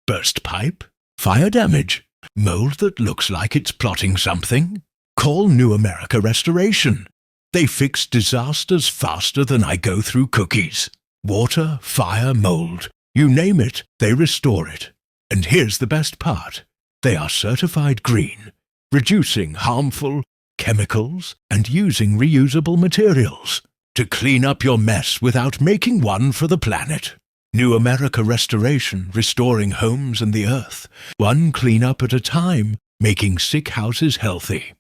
Burst pipe? Fire damage? Mold that looks like it's plotting something? Call New America Restoration. They fix disasters faster than I go through cookies. Water, fire, mold. You name it, they restore it. And here's the best part. They are certified green, reducing harmful chemicals and using reusable materials to clean up your mess without making one for the planet. New America Restoration, restoring homes and the earth, one cleanup at a time, making sick houses healthy.